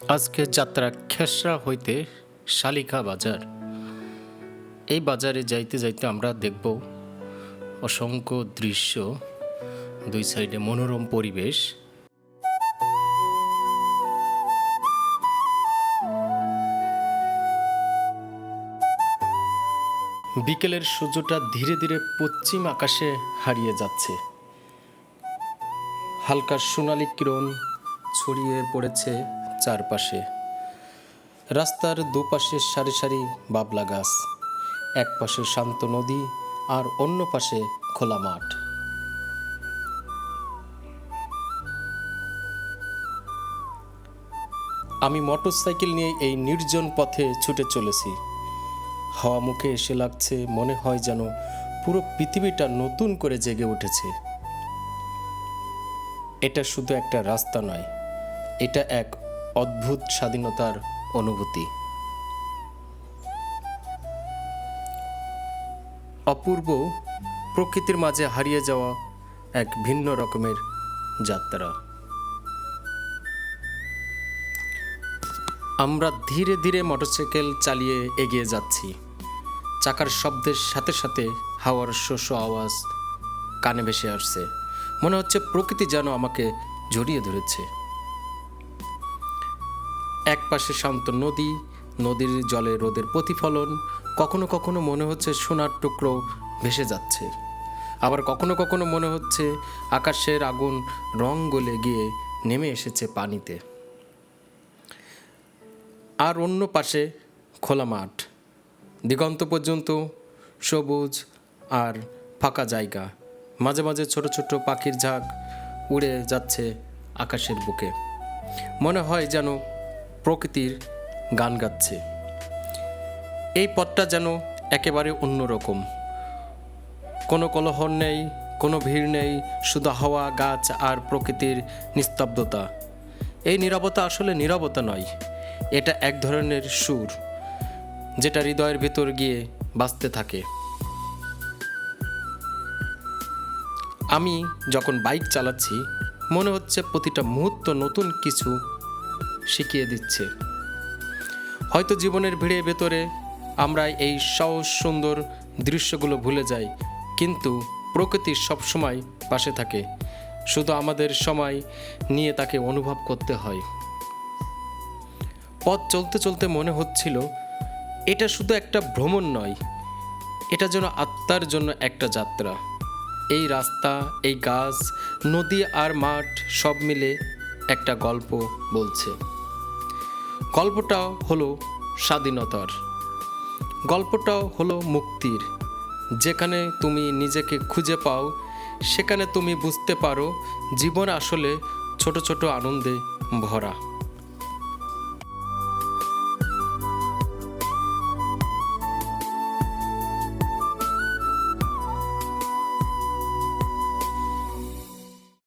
আজকে যাত্রা খেসরা হইতে শালিকা বাজার। এই বাজারে যাইতে যাইতে আমরা দেখব অসংখ্য দৃশ্য, দুই সাইডে মনোরম পরিবেশ। বিকেলের সূর্যটা ধীরে ধীরে পশ্চিম আকাশে হারিয়ে যাচ্ছে। হালকা সোনালি কিরণ ছড়িয়ে পড়েছে চারপাশে। রাস্তার দুপাশে সারি সারি বাবলা গাছ, এক পাশে শান্ত নদী আর অন্য পাশে খোলা মাঠ। আমি মোটরসাইকেল নিয়ে এই নির্জন পথে ছুটে চলেছি। হাওয়া মুখে এসে লাগছে, মনে হয় যেন পুরো পৃথিবীটা নতুন করে জেগে উঠেছে। এটা শুধু একটা রাস্তা নয়, এটা এক অদ্ভুত স্বাধীনতার অনুভূতি। অপূর্ব প্রকৃতির মাঝে হারিয়ে যাওয়া এক ভিন্ন রকমের যাত্রা। আমরা ধীরে ধীরে মোটরসাইকেল চালিয়ে এগিয়ে যাচ্ছি। চাকার শব্দের সাথে সাথে হাওয়ার শোষ আওয়াজ কানে ভেসে আসছে। মনে হচ্ছে প্রকৃতি যেন আমাকে জড়িয়ে ধরেছে। এক পাশে শান্ত নদী, নদীর জলে রোদের প্রতিফলন। কখনো কখনো মনে হচ্ছে সোনার টুকরো ভেসে যাচ্ছে, আবার কখনো কখনো মনে হচ্ছে আকাশের আগুন রং গলে গিয়ে নেমে এসেছে পানিতে। আর অন্য পাশে খোলা মাঠ, দিগন্ত পর্যন্ত সবুজ আর ফাঁকা জায়গা। মাঝে মাঝে ছোট ছোট পাখির ঝাঁক উড়ে যাচ্ছে আকাশের বুকে। মনে হয় যেন প্রকৃতির গান গাচ্ছে। এই পথটা যেন একেবারে অন্যরকম। কোনো কোলাহল নেই, কোনো ভিড় নেই, শুধু হাওয়া, গাছ আর প্রকৃতির নিস্তব্ধতা। এই নীরবতা আসলে নীরবতা নয়, এটা এক ধরনের সুর, যেটা হৃদয়ের ভেতর গিয়ে বাজতে থাকে। আমি যখন বাইক চালাচ্ছি, মনে হচ্ছে প্রতিটা মুহূর্ত নতুন কিছু শিখিয়ে দিচ্ছে। হয়তো জীবনের ভিড়ের ভেতরে আমরা এই সহজ সুন্দর দৃশ্যগুলো ভুলে যাই, কিন্তু প্রকৃতি সবসময় পাশে থাকে। শুধু আমাদের সময় নিয়ে তাকে অনুভব করতে হয়। পথ চলতে চলতে মনে হচ্ছিল এটা শুধু একটা ভ্রমণ নয়, এটা যেন আত্মার জন্য একটা যাত্রা। এই রাস্তা, এই গাছ, নদী আর মাঠ সব মিলে একটা গল্প বলছে। গল্পটা হলো স্বাধীনতার, গল্পটা হলো মুক্তির। যেখানে তুমি নিজেকে খুঁজে পাও, সেখানে তুমি বুঝতে পারো জীবন আসলে ছোট ছোট আনন্দে ভরা।